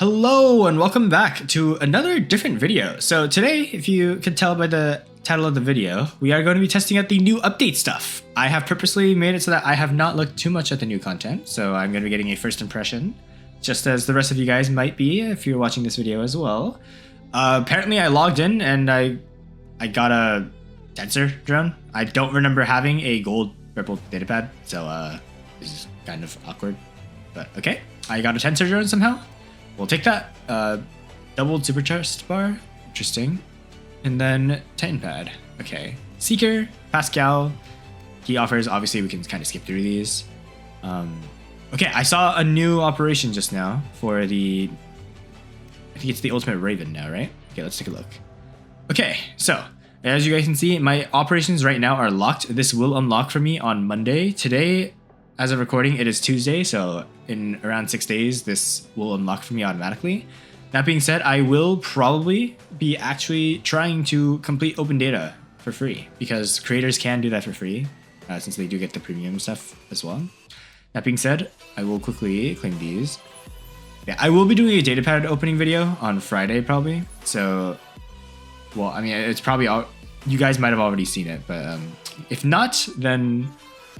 Hello and welcome back to another different video. So today, if you could tell by the title of the video, we are going to be testing out the new update stuff. I have purposely made it so that I have not looked too much at the new content, so I'm going to be getting a first impression, just as the rest of you guys might be if you're watching this video as well. Apparently I logged in and I got a tensor drone. I don't remember having a gold purple datapad, so this is kind of awkward, but okay. I got a tensor drone somehow. We'll take that. Doubled supercharged bar. Interesting. And then Titan pad. Okay. Seeker, Pascal. Key offers. Obviously, we can kind of skip through these. Okay, I saw a new operation just now for the... I think it's the Ultimate Raven now, right? Okay, let's take a look. Okay, so as you guys can see, my operations right now are locked. This will unlock for me on Monday. Today, as of recording, it is Tuesday, so in around 6 days, this will unlock for me automatically. That being said, I will probably be actually trying to complete open data for free, because creators can do that for free, since they do get the premium stuff as well. That being said, I will quickly claim these. Yeah, I will be doing a datapad opening video on Friday probably, so, well, I mean, it's probably all, you guys might have already seen it, but if not, then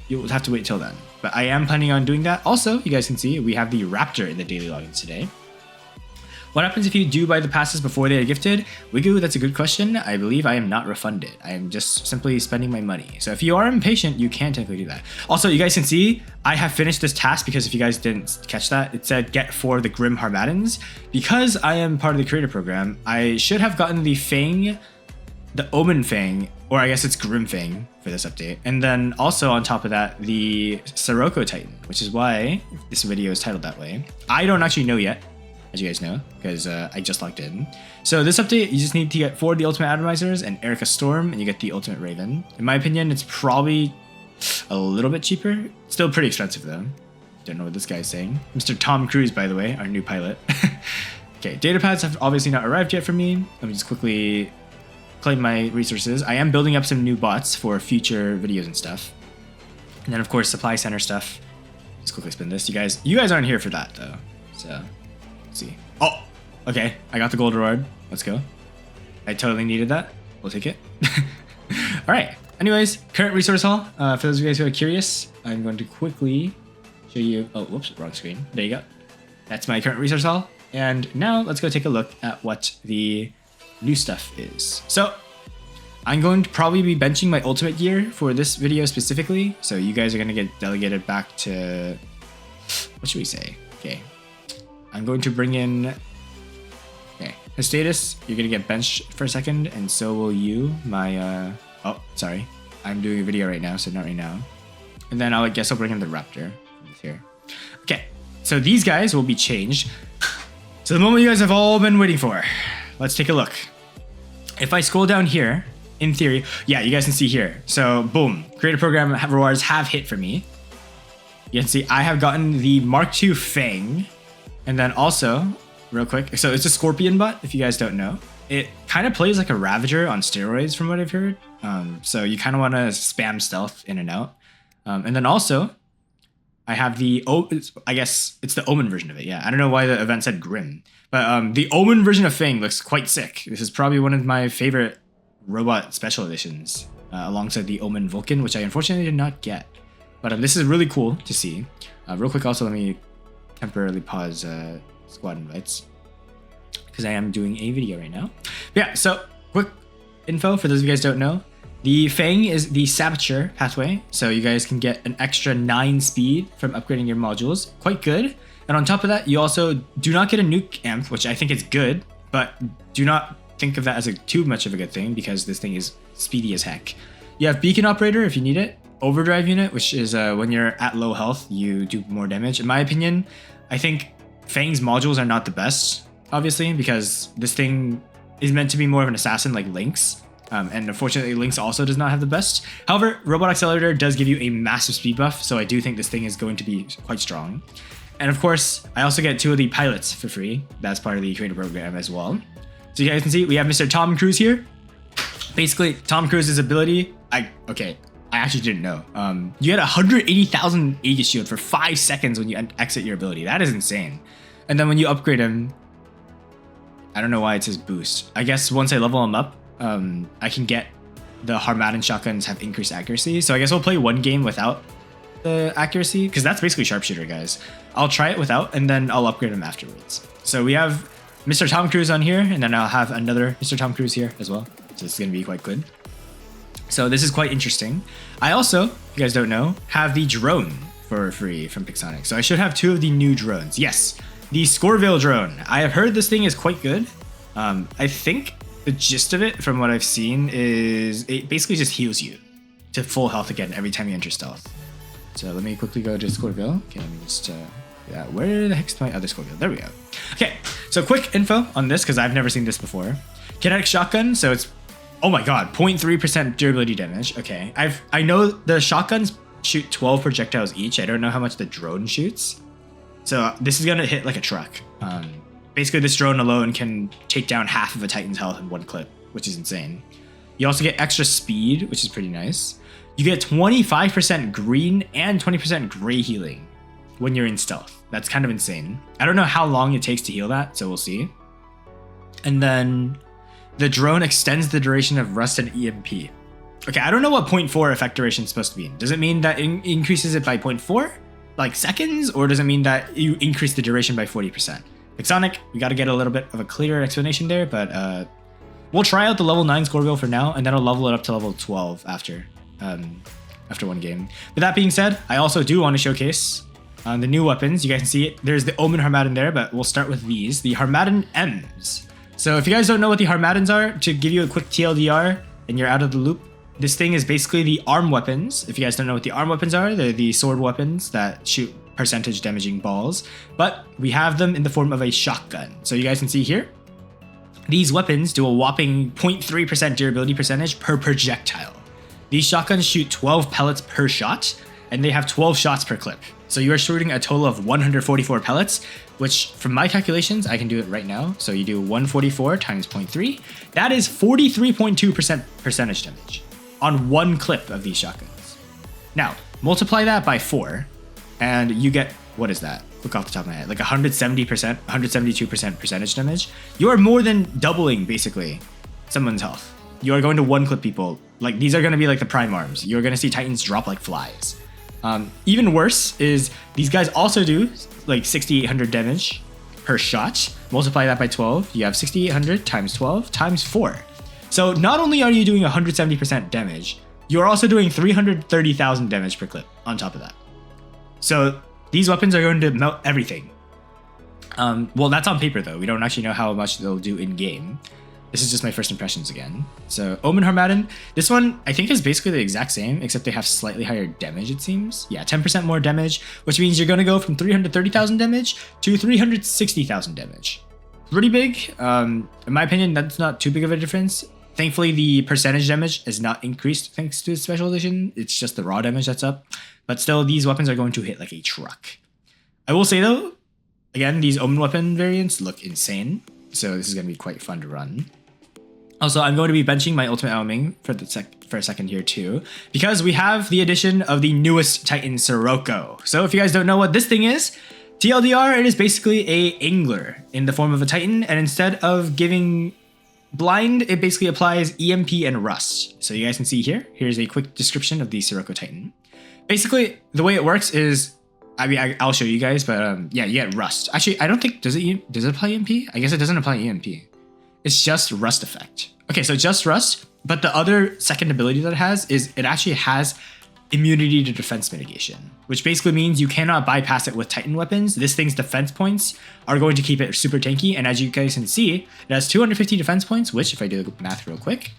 you'll have to wait till then. But I am planning on doing that. Also, you guys can see we have the Raptor in the daily logins today. What happens if you do buy the passes before they are gifted? Wigoo, that's a good question. I believe I am not refunded. I am just simply spending my money. So if you are impatient, you can technically do that. Also, you guys can see I have finished this task because if you guys didn't catch that, it said get 4 of the Grim Harmaddans. Because I am part of the creator program, I should have gotten the Fang, the Omen Fang, or I guess it's Grim Fang for this update. And then also on top of that, the Sirocco Titan, which is why this video is titled that way. I don't actually know yet, as you guys know, because I just logged in. So this update, you just need to get 4 of the Ultimate Atomizers and Erica Storm, and you get the Ultimate Raven. In my opinion, it's probably a little bit cheaper. Still pretty expensive though. Don't know what this guy's saying. Mr. Tom Cruise, by the way, our new pilot. Okay, data pads have obviously not arrived yet for me. Let me just quickly claim my resources. I am building up some new bots for future videos and stuff. And then of course supply center stuff. Just quickly spin this. You guys aren't here for that though. So let's see. Oh, okay. I got the gold reward. Let's go. I totally needed that. We'll take it. All right. Anyways, current resource haul. For those of you guys who are curious, I'm going to quickly show you. Oh, whoops, wrong screen. There you go. That's my current resource haul. And now let's go take a look at what the new stuff is. So I'm going to probably be benching my ultimate gear for this video specifically. So you guys are going to get delegated back to, what should we say? Okay. I'm going to bring in, okay, Hestatus, you're going to get benched for a second, and so will you, my, oh, sorry. I'm doing a video right now, so not right now. And then I guess I'll bring in the Raptor here. Okay, so these guys will be changed. So the moment you guys have all been waiting for. Let's take a look. If I scroll down here, in theory, yeah, you guys can see here. So boom, creator program rewards have hit for me. You can see I have gotten the Mark II Fang. And then also, real quick, so it's a Scorpion bot, if you guys don't know. It kind of plays like a Ravager on steroids from what I've heard. So you kind of want to spam stealth in and out. And then also, I have the, I guess it's the Omen version of it. Yeah, I don't know why the event said Grim. But the Omen version of Fang looks quite sick. This is probably one of my favorite robot special editions, alongside the Omen Vulcan, which I unfortunately did not get. But this is really cool to see. Real quick, also, let me temporarily pause squad invites, because I am doing a video right now. But yeah, so quick info for those of you guys who don't know. The Fang is the Saboteur pathway, so you guys can get an extra 9 speed from upgrading your modules. Quite good. And on top of that, you also do not get a nuke amp, which I think is good, but do not think of that as too much of a good thing because this thing is speedy as heck. You have Beacon Operator if you need it. Overdrive Unit, which is when you're at low health, you do more damage. In my opinion, I think Fang's modules are not the best, obviously, because this thing is meant to be more of an assassin like Lynx. And unfortunately, Lynx also does not have the best. However, Robot Accelerator does give you a massive speed buff, so I do think this thing is going to be quite strong. And of course, I also get 2 of the pilots for free. That's part of the creator program as well. So you guys can see, we have Mr. Tom Cruise here. Basically, Tom Cruise's ability, I actually didn't know. You get 180,000 Aegis shield for 5 seconds when you exit your ability. That is insane. And then when you upgrade him, I don't know why it says boost. I guess once I level them up, I can get the Harmattan shotguns have increased accuracy. So I guess we'll play one game without the accuracy, because that's basically sharpshooter, guys. I'll try it without, and then I'll upgrade them afterwards. So we have Mr. Tom Cruise on here, and then I'll have another Mr. Tom Cruise here as well. So it's going to be quite good. So this is quite interesting. I also, if you guys don't know, have the drone for free from Pixonic. So I should have 2 of the new drones. Yes, the Scoreville drone. I have heard this thing is quite good. I think the gist of it, from what I've seen, is it basically just heals you to full health again every time you enter stealth. So let me quickly go to Scoreville. Okay, let me just, yeah, where the heck's my other Scoreville? There we go. Okay, so quick info on this, because I've never seen this before. Kinetic shotgun, so it's, oh my god, 0.3% durability damage. Okay, I know the shotguns shoot 12 projectiles each. I don't know how much the drone shoots. So this is gonna hit like a truck. Basically, this drone alone can take down half of a Titan's health in one clip, which is insane. You also get extra speed, which is pretty nice. You get 25% green and 20% gray healing when you're in stealth. That's kind of insane. I don't know how long it takes to heal that, so we'll see. And then the drone extends the duration of rust and EMP. Okay, I don't know what 0.4 effect duration is supposed to mean. Does it mean that it increases it by 0.4, like seconds, or does it mean that you increase the duration by 40%? Pixonic, we got to get a little bit of a clearer explanation there, but we'll try out the level 9 Scoreville for now, and then I'll level it up to level 12 after one game. With that being said, I also do want to showcase the new weapons. You guys can see it. There's the Omen Harmattan there, but we'll start with these, the Harmattan M's. So if you guys don't know what the Harmattans are, to give you a quick TLDR and you're out of the loop, this thing is basically the arm weapons. If you guys don't know what the arm weapons are, they're the sword weapons that shoot percentage damaging balls, but we have them in the form of a shotgun. So you guys can see here, these weapons do a whopping 0.3% durability percentage per projectile. These shotguns shoot 12 pellets per shot, and they have 12 shots per clip. So you are shooting a total of 144 pellets, which from my calculations, I can do it right now. So you do 144 times 0.3. That is 43.2% percentage damage on one clip of these shotguns. Now, multiply that by 4, and you get, what is that? Look off the top of my head, like 170%, 172% percentage damage. You are more than doubling, basically, someone's health. You are going to one clip people. Like, these are going to be like the prime arms. You're going to see Titans drop like flies. Even worse is these guys also do like 6,800 damage per shot. Multiply that by 12. You have 6,800 times 12 times 4. So not only are you doing 170% damage, you're also doing 330,000 damage per clip on top of that. So these weapons are going to melt everything. Well, that's on paper though. We don't actually know how much they'll do in game. This is just my first impressions again. So Omen Harmattan, this one I think is basically the exact same, except they have slightly higher damage, it seems. Yeah, 10% more damage, which means you're gonna go from 330,000 damage to 360,000 damage. Pretty big. In my opinion, that's not too big of a difference. Thankfully, the percentage damage is not increased thanks to the special edition. It's just the raw damage that's up. But still, these weapons are going to hit like a truck. I will say though, again, these Omen weapon variants look insane. So this is going to be quite fun to run. Also, I'm going to be benching my ultimate Omen for a second here too, because we have the addition of the newest Titan Sirocco. So if you guys don't know what this thing is, TLDR, it is basically a angler in the form of a Titan, and instead of giving blind, it basically applies EMP and rust. So you guys can see here, here's a quick description of the Sirocco Titan. Basically, the way it works is, I mean, I'll show you guys, but yeah, you get rust. Actually, I don't think, does it apply EMP? I guess it doesn't apply EMP. It's just rust effect. Okay, so just rust, but the other second ability that it has is it actually has immunity to defense mitigation, which basically means you cannot bypass it with Titan weapons. This thing's defense points are going to keep it super tanky, and as you guys can see, it has 250 defense points, which, if I do the math real quick,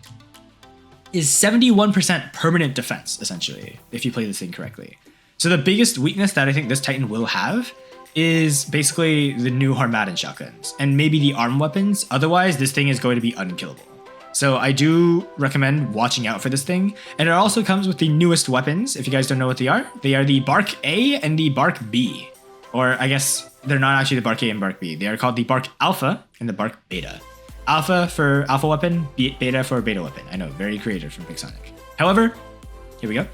is 71% permanent defense, essentially, if you play this thing correctly. So the biggest weakness that I think this Titan will have is basically the new Harmattan shotguns, and maybe the arm weapons. Otherwise, this thing is going to be unkillable. So I do recommend watching out for this thing. And it also comes with the newest weapons. If you guys don't know what they are the Bark A and the Bark B. Or I guess they're not actually the Bark A and Bark B. They are called the Bark Alpha and the Bark Beta. Alpha for Alpha weapon, Beta for Beta weapon. I know, very creative from Pixonic. However, here we go.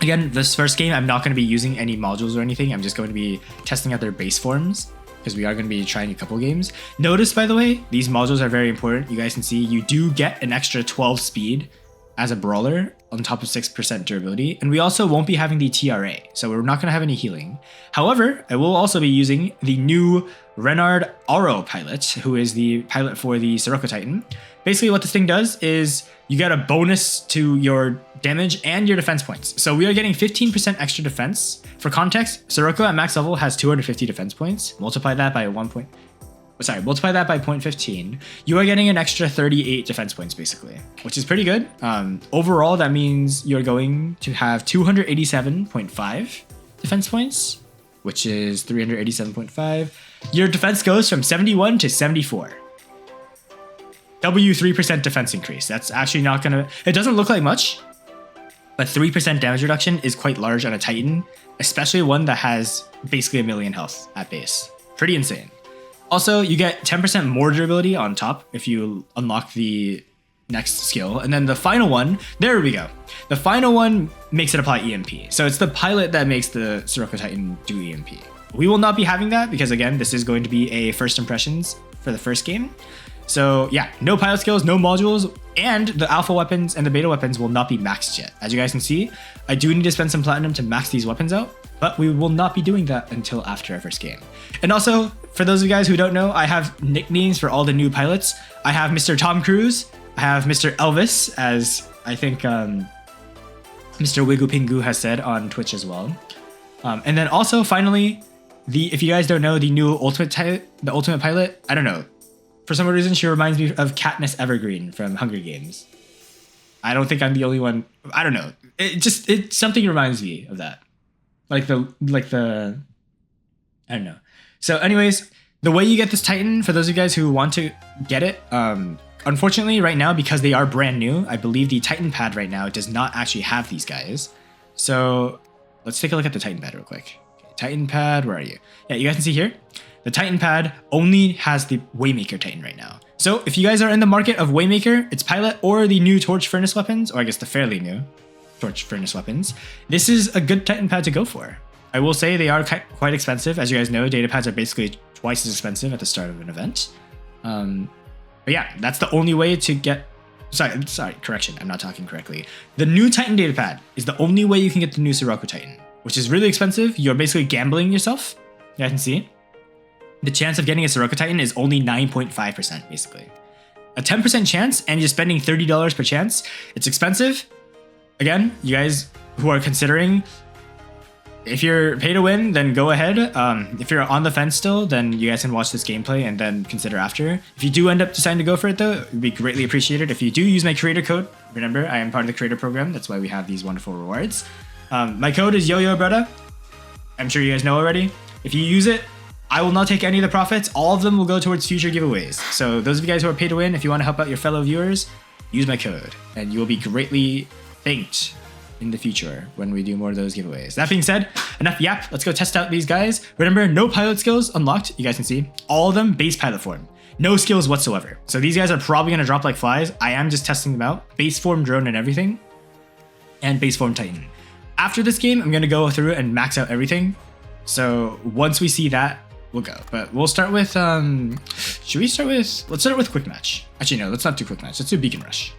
Again, this first game, I'm not going to be using any modules or anything. I'm just going to be testing out their base forms. because we are going to be trying a couple games. Notice, by the way, these modules are very important. You guys can see you do get an extra 12 speed as a brawler on top of 6% durability. And we also won't be having the TRA, so we're not going to have any healing. However, I will also be using the new Renard Aro pilot, who is the pilot for the Sirocco Titan. Basically what this thing does is you get a bonus to your damage and your defense points. So we are getting 15% extra defense. For context, Sirocco at max level has 250 defense points. Multiply that by 0.15. You are getting an extra 38 defense points basically, which is pretty good. Overall, that means you're going to have 287.5 defense points, which is 387.5. Your defense goes from 71 to 74. W3% defense increase. That's actually not gonna, it doesn't look like much, but 3% damage reduction is quite large on a Titan, especially one that has basically 1 million health at base. Pretty insane. Also, you get 10% more durability on top if you unlock the next skill. And then the final one, there we go. The final one makes it apply EMP. So it's the pilot that makes the Sirocco Titan do EMP. We will not be having that because again, this is going to be a first impressions for the first game. So yeah, no pilot skills, no modules, and the alpha weapons and the beta weapons will not be maxed yet. As you guys can see, I do need to spend some platinum to max these weapons out, but we will not be doing that until after our first game. And also, for those of you guys who don't know, I have nicknames for all the new pilots. I have Mr. Tom Cruise, I have Mr. Elvis, as I think Mr. Wigu Pingu has said on Twitch as well. And then also, finally, if you guys don't know, the new ultimate pilot, I don't know. For some reason, she reminds me of Katniss Evergreen from Hunger Games. I don't think I'm the only one. I don't know. It something reminds me of that. Like the I don't know. So anyways, the way you get this Titan, for those of you guys who want to get it, unfortunately right now, because they are brand new, I believe the Titan pad right now does not actually have these guys. So let's take a look at the Titan pad real quick. Okay, Titan pad, where are you? Yeah, you guys can see here. The Titan pad only has the Waymaker Titan right now. So if you guys are in the market of Waymaker, its pilot, or the new Torch Furnace weapons, or I guess the fairly new Torch Furnace weapons, this is a good Titan pad to go for. I will say they are quite expensive. As you guys know, data pads are basically twice as expensive at the start of an event. But yeah, that's the only way to get... Sorry, correction, I'm not talking correctly. The new Titan data pad is the only way you can get the new Sirocco Titan, which is really expensive. You're basically gambling yourself. You guys can see. The chance of getting a Sirocco Titan is only 9.5%, basically. A 10% chance, and you're spending $30 per chance. It's expensive. Again, you guys who are considering, if you're pay to win, then go ahead. If you're on the fence still, then you guys can watch this gameplay and then consider after. If you do end up deciding to go for it though, it would be greatly appreciated. If you do use my creator code, remember, I am part of the creator program. That's why we have these wonderful rewards. My code is YoYoBrother. I'm sure you guys know already. If you use it, I will not take any of the profits. All of them will go towards future giveaways. So those of you guys who are pay to win, if you want to help out your fellow viewers, use my code and you will be greatly thanked in the future when we do more of those giveaways. That being said, enough yap. Let's go test out these guys. Remember, no pilot skills unlocked. You guys can see all of them base pilot form. No skills whatsoever. So these guys are probably going to drop like flies. I am just testing them out. Base form drone and everything. And base form Titan. After this game, I'm going to go through and max out everything. So once we see that, we'll go. But we'll start with, should we start with, let's start with quick match. Actually, no, let's not do quick match. Let's do beacon rush.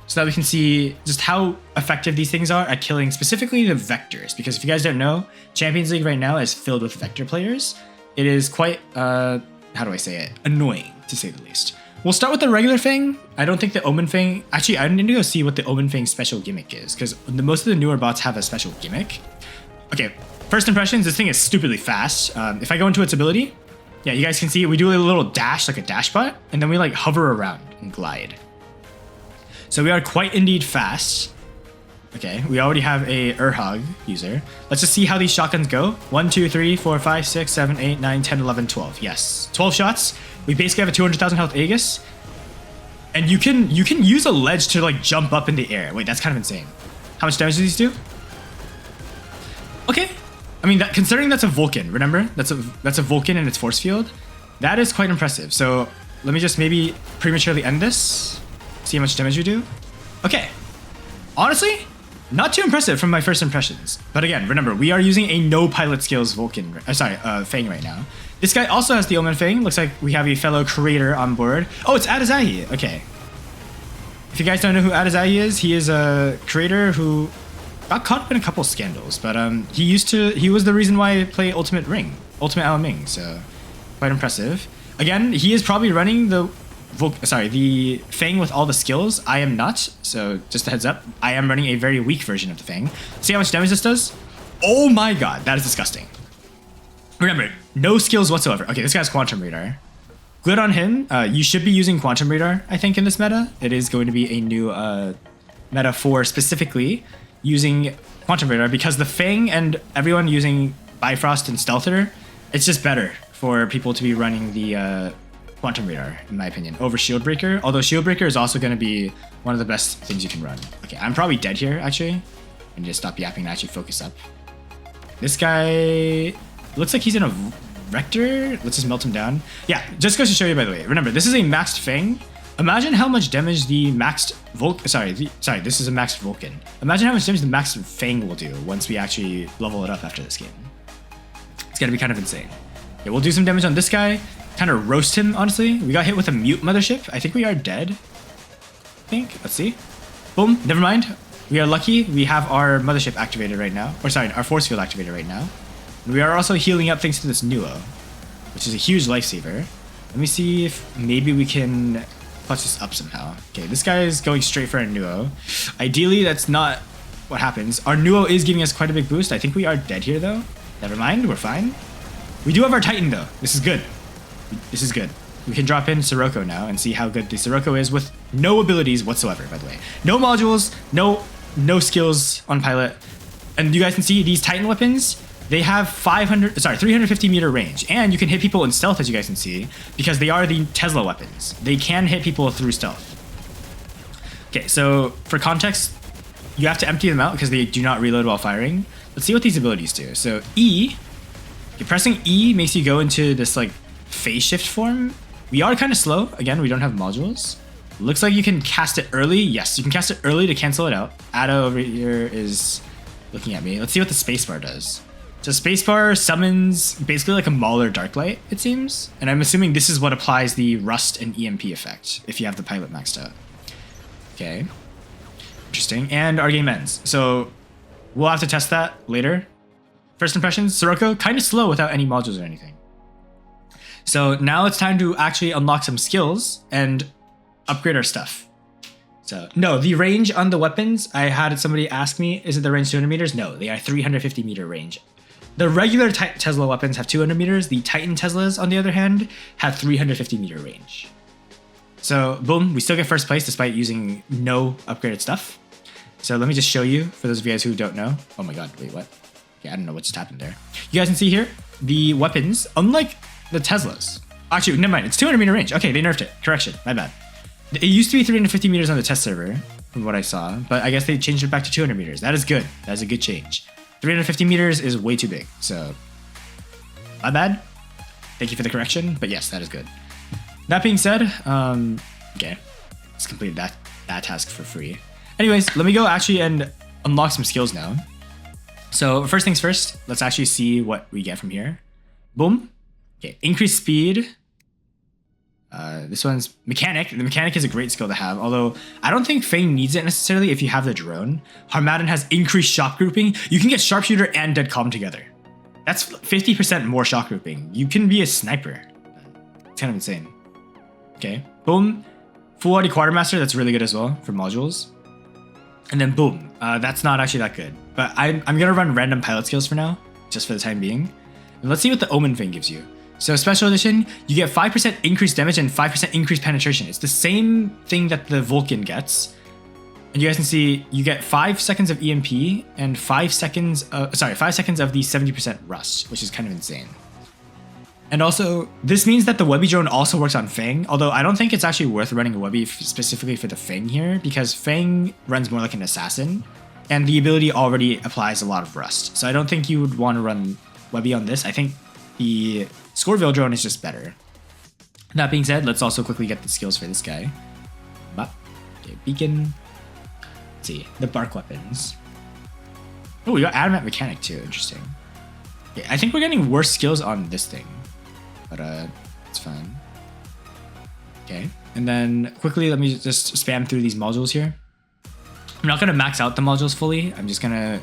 So that we can see just how effective these things are at killing specifically the vectors. Because if you guys don't know, Champions League right now is filled with vector players. It is quite, how do I say it? Annoying, to say the least. We'll start with the regular Fang. I don't think the Omen Fang, actually, I need to go see what the Omen Fang special gimmick is. Because most of the newer bots have a special gimmick. Okay. First impressions, this thing is stupidly fast. If I go into its ability, yeah, you guys can see we do a little dash, like a dash bot, and then we like hover around and glide. So we are quite indeed fast. Okay, we already have a Urhog user. Let's just see how these shotguns go. 1, 2, 3, 4, 5, 6, 7, 8, 9, 10, 11, 12. Yes, 12 shots. We basically have a 200,000 health Aegis. And you can use a ledge to like jump up in the air. Wait, that's kind of insane. How much damage do these do? Okay. I mean, considering that's a Vulcan, remember? That's a Vulcan in its force field. That is quite impressive. So let me just maybe prematurely end this. See how much damage we do. Okay. Honestly, not too impressive from my first impressions. But again, remember, we are using a no pilot skills Vulcan, Fang right now. This guy also has the Omen Fang. Looks like we have a fellow creator on board. Oh, it's Adazahi. Okay. If you guys don't know who Adazahi is, he is a creator who got caught up in a couple scandals, but he was the reason why I play Ultimate Ao Ming, so quite impressive. Again, he is probably running the Fang with all the skills. I am not, so just a heads up. I am running a very weak version of the Fang. See how much damage this does? Oh my god, that is disgusting. Remember, no skills whatsoever. Okay, this guy's Quantum Radar. Good on him. You should be using Quantum Radar, I think, in this meta. It is going to be a new meta for specifically using Quantum Radar, because the Fang and everyone using Bifrost and Stealther, it's just better for people to be running the Quantum Radar, in my opinion, over Shield Breaker. Although Shield Breaker is also going to be one of the best things you can run. Okay, I'm probably dead here, actually. I need to stop yapping and actually focus up. This guy looks like he's in a Rector. Let's just melt him down. Yeah, just goes to show you, by the way. Remember, this is a maxed Fang. Imagine how much damage the maxed this is a maxed Vulcan. Imagine how much damage the maxed Fang will do once we actually level it up after this game. It's gonna be kind of insane. Yeah, we'll do some damage on this guy. Kind of roast him, honestly. We got hit with a mute mothership. I think we are dead. I think. Let's see. Boom. Never mind. We are lucky. We have our mothership activated right now. Or sorry, our force field activated right now. And we are also healing up thanks to this Nuo, which is a huge lifesaver. Let me see if maybe we can clutch this up somehow. Okay, this guy is going straight for a Nuo. Ideally, that's not what happens. Our Nuo is giving us quite a big boost. I think we are dead here, though. Never mind. We're fine. We do have our Titan, though. This is good. This is good. We can drop in Sirocco now and see how good the Sirocco is with no abilities whatsoever, by the way. No modules, no skills on pilot. And you guys can see these Titan weapons, they have 350 meter range. And you can hit people in stealth, as you guys can see, because they are the Tesla weapons. They can hit people through stealth. Okay, so for context, you have to empty them out because they do not reload while firing. Let's see what these abilities do. So E, pressing E makes you go into this like phase shift form. We are kind of slow. Again, we don't have modules. Looks like you can cast it early. Yes, you can cast it early to cancel it out. Ada over here is looking at me. Let's see what the spacebar does. So spacebar summons basically like a Mauler Darklight, it seems. And I'm assuming this is what applies the Rust and EMP effect if you have the pilot maxed out. Okay. Interesting. And our game ends. So we'll have to test that later. First impressions, Sirocco, kind of slow without any modules or anything. So now it's time to actually unlock some skills and upgrade our stuff. So no, the range on the weapons, I had somebody ask me, is it the range 200 meters? No, they are 350 meter range. The regular Tesla weapons have 200 meters. The Titan Teslas, on the other hand, have 350 meter range. So boom, we still get first place despite using no upgraded stuff. So let me just show you, for those of you guys who don't know. Oh my god, wait, what? Yeah, I don't know what just happened there. You guys can see here, the weapons, unlike the Teslas. Actually, never mind, it's 200 meter range. Okay, they nerfed it. Correction, my bad. It used to be 350 meters on the test server, from what I saw, but I guess they changed it back to 200 meters. That is good. That is a good change. 350 meters is way too big, so my bad. Thank you for the correction, but yes, that is good. That being said, okay, let's complete that task for free. Anyways, let me go actually and unlock some skills now. So first things first, let's actually see what we get from here. Boom. Okay, increased speed. This one's Mechanic. The Mechanic is a great skill to have, although I don't think Fang needs it necessarily if you have the drone. Harmadden has increased shock grouping. You can get Sharpshooter and Dead Calm together. That's 50% more shock grouping. You can be a sniper. It's kind of insane. Okay, boom. Full Auto Quartermaster, that's really good as well for modules. And then boom, that's not actually that good. But I'm gonna run random pilot skills for now, just for the time being. And let's see what the Omen Fang gives you. So special edition, you get 5% increased damage and 5% increased penetration. It's the same thing that the Vulcan gets. And you guys can see you get 5 seconds of EMP and 5 seconds of the 70% rust, which is kind of insane. And also, this means that the Webby drone also works on Fang, although I don't think it's actually worth running a Webby specifically for the Fang here, because Fang runs more like an assassin, and the ability already applies a lot of rust. So I don't think you would want to run Webby on this. I think the Scoreville drone is just better. That being said, let's also quickly get the skills for this guy. Okay, Beacon. Let's see, the Bark weapons. Oh, we got Adamant Mechanic too, interesting. Okay, I think we're getting worse skills on this thing. but it's fine. Okay, and then quickly let me just spam through these modules here. I'm not gonna max out the modules fully. I'm just gonna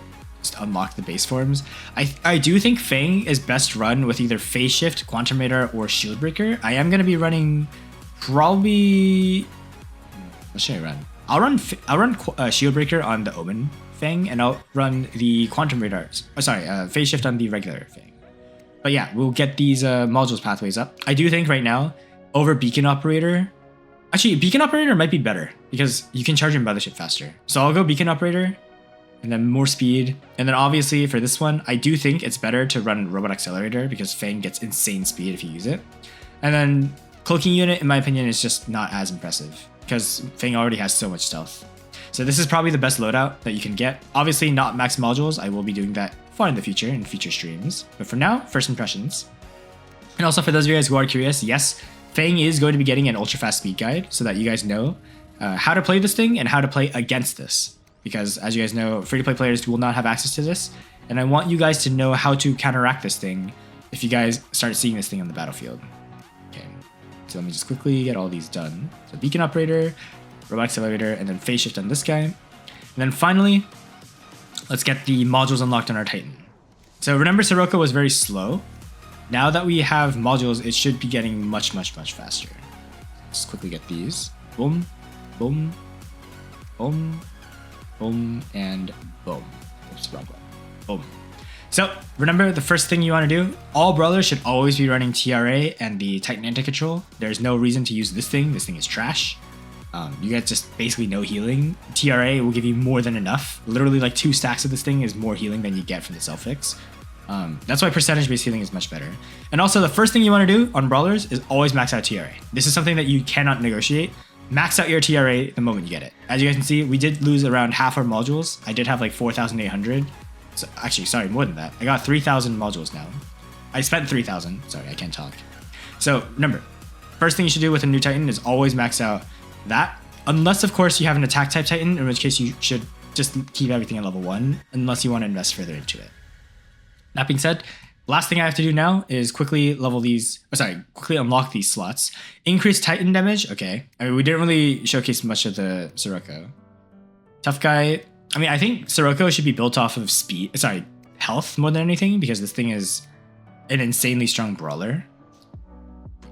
unlock the base forms. I do think Fang is best run with either Phase Shift, Quantum Radar, or Shield Breaker. I am gonna be running probably. What should I run? I'll run Shield Breaker on the Omen Fang, and I'll run the Quantum Radars. Oh, sorry, Phase Shift on the regular Fang. But yeah, we'll get these modules pathways up. I do think right now over Beacon Operator. Actually, Beacon Operator might be better because you can charge your mothership faster. So I'll go Beacon Operator and then more speed. And then obviously for this one, I do think it's better to run Robot Accelerator because Fang gets insane speed if you use it. And then Cloaking Unit, in my opinion, is just not as impressive because Fang already has so much stealth. So this is probably the best loadout that you can get. Obviously not max modules. I will be doing that far in the future in future streams. But for now, first impressions. And also for those of you guys who are curious, yes, Fang is going to be getting an ultra fast speed guide so that you guys know how to play this thing and how to play against this. Because as you guys know, free-to-play players will not have access to this. And I want you guys to know how to counteract this thing if you guys start seeing this thing on the battlefield. Okay, so let me just quickly get all these done. So Beacon Operator, Robot Accelerator, and then Phase Shift on this guy. And then finally, let's get the modules unlocked on our Titan. So remember, Sirocco was very slow. Now that we have modules, it should be getting much, much, much faster. Let's quickly get these. Boom, boom, boom, boom, and boom. Oops, wrong one. Boom. So remember, the first thing you want to do, all brawlers should always be running TRA and the Titan Anti-Control. There's no reason to use this thing. This thing is trash. You get just basically no healing. TRA will give you more than enough. Literally like 2 stacks of this thing is more healing than you get from the self-fix. That's why percentage-based healing is much better. And also the first thing you want to do on brawlers is always max out TRA. This is something that you cannot negotiate. Max out your TRA the moment you get it. As you guys can see, we did lose around half our modules. I did have like 4,800. So actually, sorry, more than that. I got 3,000 modules now. I spent 3,000. Sorry, I can't talk. So remember, first thing you should do with a new Titan is always max out that. Unless, of course, you have an attack type Titan, in which case you should just keep everything at level 1, unless you want to invest further into it. That being said, last thing I have to do now is quickly quickly unlock these slots. Increase Titan damage, okay. I mean, we didn't really showcase much of the Sirocco. Tough guy, I mean, I think Sirocco should be built off of health more than anything, because this thing is an insanely strong brawler.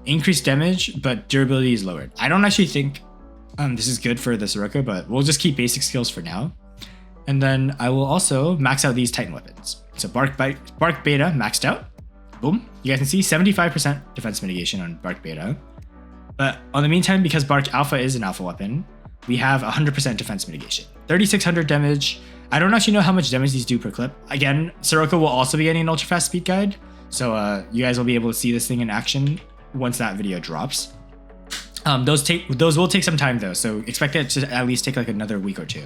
Increased damage, but durability is lowered. I don't actually think this is good for the Sirocco, but we'll just keep basic skills for now. And then I will also max out these Titan weapons. So Bark Beta maxed out. Boom. You guys can see 75% defense mitigation on Bark Beta. But on the meantime, because Bark Alpha is an alpha weapon, we have 100% defense mitigation. 3,600 damage. I don't actually know how much damage these do per clip. Again, Sirocco will also be getting an ultra fast speed guide. So you guys will be able to see this thing in action once that video drops. Those will take some time though. So expect it to at least take like another week or 2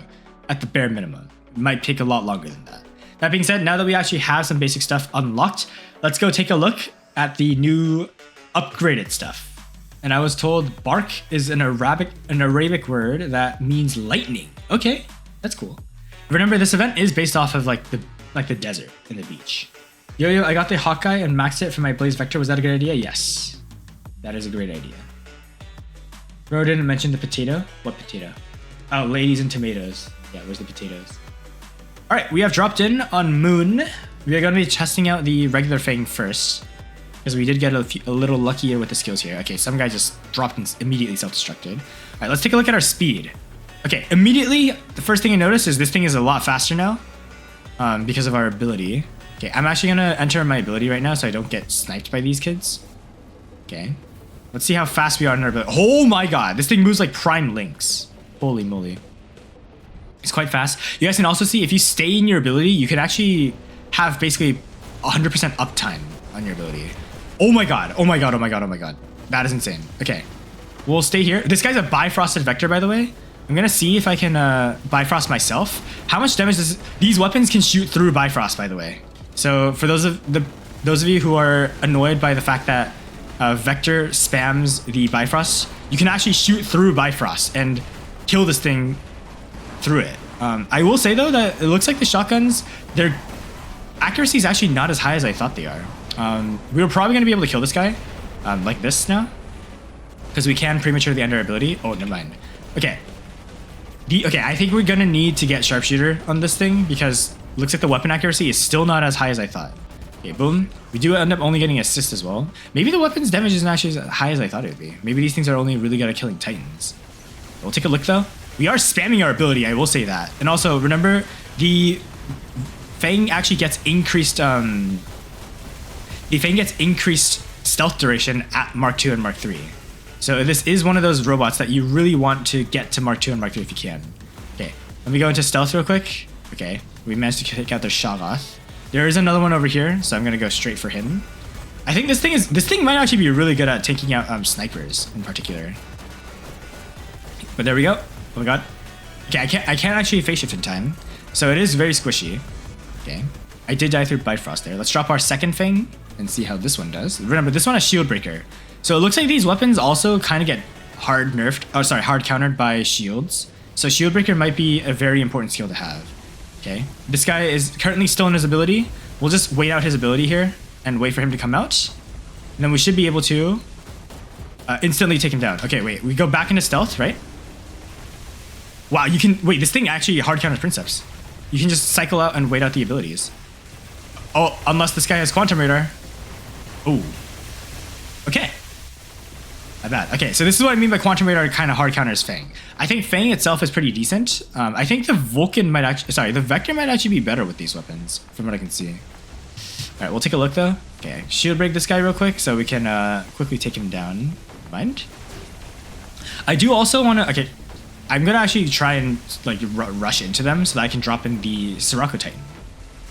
at the bare minimum. It might take a lot longer than that. That being said, now that we actually have some basic stuff unlocked, let's go take a look at the new upgraded stuff. And I was told bark is an Arabic word that means lightning. Okay, that's cool. Remember, this event is based off of like the desert and the beach. Yo, I got the Hawkeye and maxed it for my Blaze Vector. Was that a good idea? Yes, that is a great idea. Bro didn't mention the potato. What potato? Oh, ladies and tomatoes. Yeah, where's the potatoes? All right, we have dropped in on Moon. We are going to be testing out the regular Fang first, because we did get a little luckier with the skills here. Okay, some guy just dropped and immediately self-destructed. All right, let's take a look at our speed. Okay, immediately, the first thing you notice is this thing is a lot faster now because of our ability. Okay, I'm actually going to enter my ability right now so I don't get sniped by these kids. Okay, let's see how fast we are in our ability. Oh my god, this thing moves like Prime Lynx. Holy moly. It's quite fast. You guys can also see if you stay in your ability, you can actually have basically 100% uptime on your ability. Oh my god. Oh my god. Oh my god. Oh my god. That is insane. Okay. We'll stay here. This guy's a Bifrosted Vector, by the way. I'm going to see if I can Bifrost myself. How much damage does these weapons can shoot through Bifrost, by the way. So for those of you who are annoyed by the fact that Vector spams the Bifrost, you can actually shoot through Bifrost and kill this thing through it. I will say though that it looks like the shotguns, their accuracy is actually not as high as I thought they are. We were probably going to be able to kill this guy, like this now. Because we can prematurely end our ability. Oh, never mind. Okay. Okay, I think we're gonna need to get Sharpshooter on this thing because looks like the weapon accuracy is still not as high as I thought. Okay, boom. We do end up only getting assist as well. Maybe the weapon's damage isn't actually as high as I thought it would be. Maybe these things are only really good at killing Titans. We'll take a look though. We are spamming our ability, I will say that. And also, remember, the Fang actually gets increased, the Fang gets increased stealth duration at Mark 2 and Mark 3. So this is one of those robots that you really want to get to Mark 2 and Mark 3 if you can. Okay, let me go into stealth real quick. Okay, we managed to take out their Shoggoth. There is another one over here, so I'm gonna go straight for him. I think this thing might actually be really good at taking out snipers in particular. But there we go. Oh my god. Okay, I can't actually phase shift in time, so it is very squishy. Okay, I did die through Bifrost there. Let's drop our second Fang and see how this one does. Remember, this one has Shield Breaker. So it looks like these weapons also kind of get hard nerfed, oh sorry, hard countered by shields. So Shield Breaker might be a very important skill to have. Okay, this guy is currently still in his ability. We'll just wait out his ability here and wait for him to come out. And then we should be able to instantly take him down. Okay, wait, we go back into stealth, right? Wow, you can, wait, this thing actually hard counters Princeps. You can just cycle out and wait out the abilities. Oh, unless this guy has Quantum Radar. Oh, okay. My bad. Okay, so this is what I mean by Quantum Radar kind of hard counters Fang. I think Fang itself is pretty decent. I think the Vulcan might actually, sorry, the Vector might actually be better with these weapons, from what I can see. All right, we'll take a look though. Okay, shield break this guy real quick so we can quickly take him down. Mind? I do also want to, okay, I'm gonna actually try and like rush into them so that I can drop in the Sirocco Titan.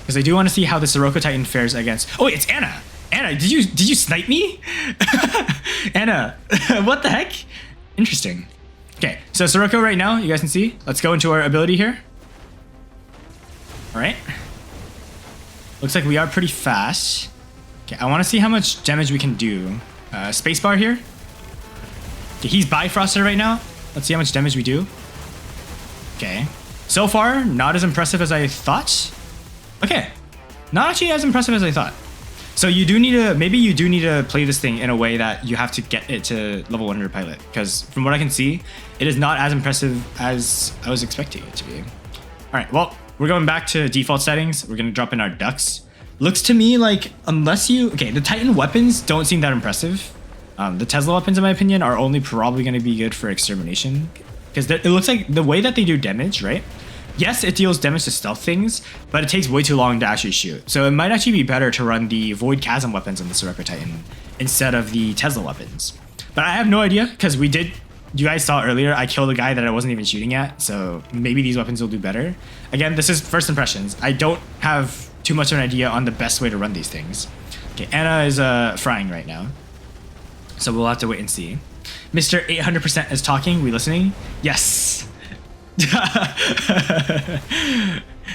Because I do want to see how the Sirocco Titan fares against, oh wait, it's Anna! Anna, did you snipe me? Anna, what the heck? Interesting. Okay, so Sirocco right now, you guys can see. Let's go into our ability here. All right. Looks like we are pretty fast. Okay, I want to see how much damage we can do. Spacebar here. Okay, he's Bifrosted right now. Let's see how much damage we do. Okay. So far, not as impressive as I thought. Okay. Not actually as impressive as I thought. So you do need to, maybe you do need to play this thing in a way that you have to get it to level 100 pilot. Because from what I can see, it is not as impressive as I was expecting it to be. All right, well, we're going back to default settings. We're going to drop in our ducks. Looks to me like unless you, okay, the Titan weapons don't seem that impressive. The Tesla weapons, in my opinion, are only probably going to be good for extermination. Because it looks like the way that they do damage, right? Yes, it deals damage to stealth things, but it takes way too long to actually shoot. So it might actually be better to run the Void Chasm weapons on the Sirocco Titan instead of the Tesla weapons. But I have no idea, because we did, you guys saw earlier, I killed a guy that I wasn't even shooting at, so maybe these weapons will do better. Again, this is first impressions. I don't have too much of an idea on the best way to run these things. Okay, Anna is frying right now, so we'll have to wait and see. Mr. 800% is talking, we listening? Yes!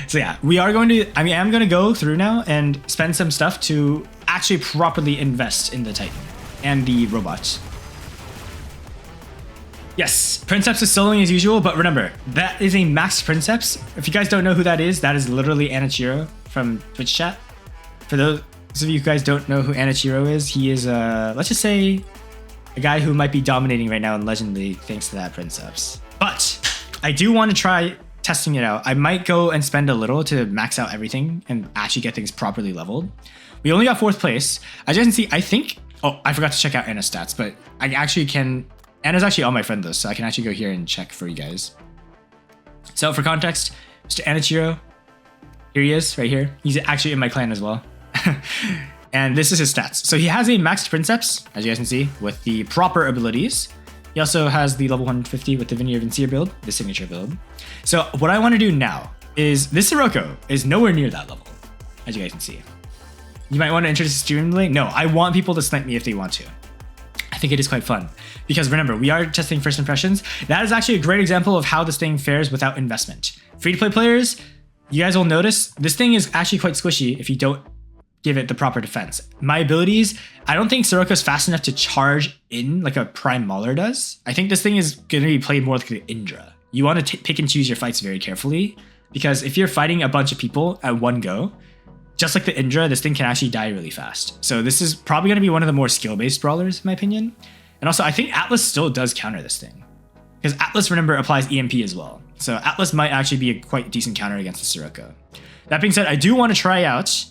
So yeah, we are going to, I am going to go through now and spend some stuff to actually properly invest in the Titan and the robots. Yes, Princeps is soloing as usual, but remember, that is a max Princeps. If you guys don't know who that is literally Anachiro from Twitch chat. For those of you guys don't know who Anachiro is, he is, let's just say, a guy who might be dominating right now in Legend League thanks to that Princeps. But I do want to try testing it out. I might go and spend a little to max out everything and actually get things properly leveled. We only got 4th place. As you can see, I think, oh, I forgot to check out Anna's stats, but I actually can, Anna's actually on my friend list, so I can actually go here and check for you guys. So for context, Mr. Anachiro, here he is, right here. He's actually in my clan as well. And this is his stats. So he has a maxed Princeps, as you guys can see, with the proper abilities. He also has the level 150 with the Veneer Vincier build, the signature build. So what I want to do now is, this Sirocco is nowhere near that level, as you guys can see. You might want to introduce a stream delay. No, I want people to snipe me if they want to. I think it is quite fun. Because remember, we are testing first impressions. That is actually a great example of how this thing fares without investment. Free-to-play players, you guys will notice, this thing is actually quite squishy if you don't give it the proper defense. My abilities, I don't think Sirocco is fast enough to charge in like a Prime Mauler does. I think this thing is going to be played more like the Indra. You want to pick and choose your fights very carefully, because if you're fighting a bunch of people at one go, just like the Indra, this thing can actually die really fast. So this is probably going to be one of the more skill-based brawlers, in my opinion. And also, I think Atlas still does counter this thing. Because Atlas, remember, applies EMP as well. So Atlas might actually be a quite decent counter against the Sirocco. That being said, I do want to try out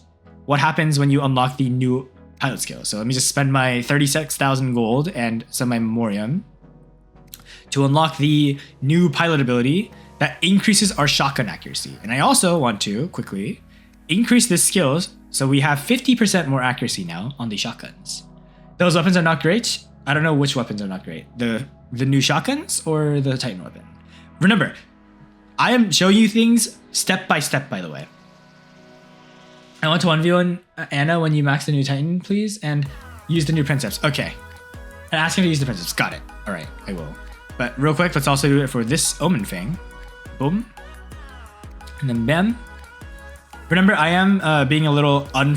what happens when you unlock the new pilot skill. So let me just spend my 36,000 gold and some of my memoriam to unlock the new pilot ability that increases our shotgun accuracy. And I also want to quickly increase this skill so we have 50% more accuracy now on the shotguns. Those weapons are not great. I don't know which weapons are not great. The new shotguns or the Titan weapon. Remember, I am showing you things step by step, by the way. I want to 1v1 Anna when you max the new Titan, please, and use the new Princeps. Okay. And ask him to use the Princeps. Got it. All right, I will. But real quick, let's also do it for this Omen Fang. Boom. And then bam. Remember, I am being a little I'm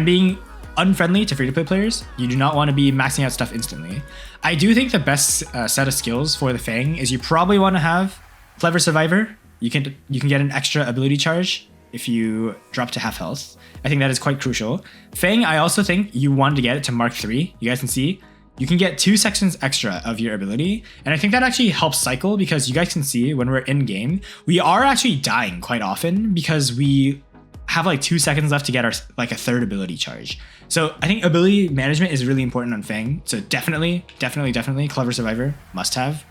being unfriendly to free-to-play players. You do not want to be maxing out stuff instantly. I do think the best set of skills for the Fang is you probably want to have Clever Survivor. You can get an extra ability charge if you drop to half health. I think that is quite crucial. Fang, I also think you want to get it to Mark 3. You guys can see, you can get 2 seconds extra of your ability. And I think that actually helps cycle because you guys can see when we're in game, we are actually dying quite often because we have like 2 seconds left to get our like a third ability charge. So I think ability management is really important on Fang. So definitely Clever Survivor, must have.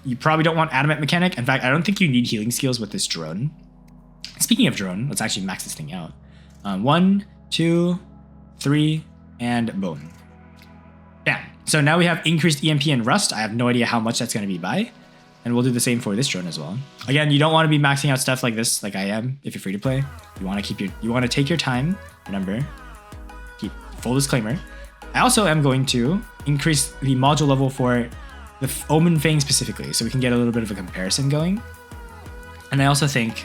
You probably don't want Adamant Mechanic. In fact, I don't think you need healing skills with this drone. Speaking of drone, let's actually max this thing out. 1, 2, 3, and boom. Bam. So now we have increased EMP and Rust. I have no idea how much that's going to be by. And we'll do the same for this drone as well. Again, you don't want to be maxing out stuff like this, like I am, if you're free to play. You want to take your time. Remember, keep full disclaimer. I also am going to increase the module level for the Omen Fang specifically, so we can get a little bit of a comparison going. And I also think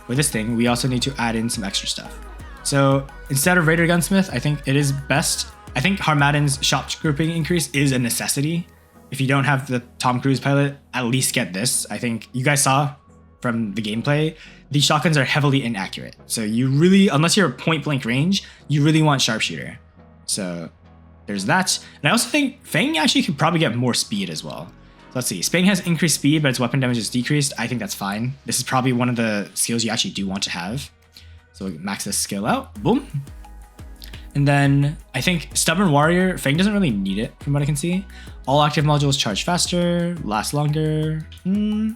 with this thing, we also need to add in some extra stuff. So instead of Raider Gunsmith, I think it is best. I think Harmadden's shot grouping increase is a necessity. If you don't have the Tom Cruise pilot, at least get this. I think you guys saw from the gameplay, these shotguns are heavily inaccurate. So you really, unless you're point blank range, you really want Sharpshooter. So there's that. And I also think Fang actually could probably get more speed as well. Let's see, Fang has increased speed, but its weapon damage is decreased. I think that's fine. This is probably one of the skills you actually do want to have. So we'll max this skill out, boom. And then I think Stubborn Warrior, Fang doesn't really need it from what I can see. All active modules charge faster, last longer. I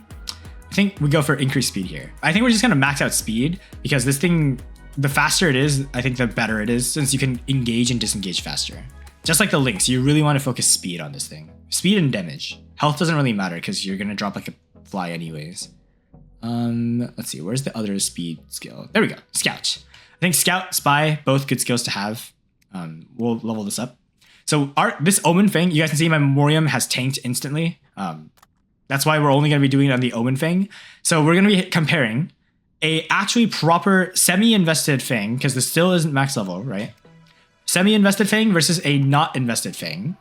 think we go for increased speed here. I think we're just gonna max out speed because this thing, the faster it is, I think the better it is since you can engage and disengage faster. Just like the Lynx, you really want to focus speed on this thing. Speed and damage. Health doesn't really matter because you're gonna drop like a fly anyways. Let's see, where's the other speed skill? There we go, Scout. I think Scout, Spy, both good skills to have. We'll level this up. So this Omen Fang, you guys can see my Memoriam has tanked instantly. That's why we're only going to be doing it on the Omen Fang. So we're going to be comparing a actually proper semi-invested Fang, because this still isn't max level, right? Semi-invested Fang versus a not invested Fang.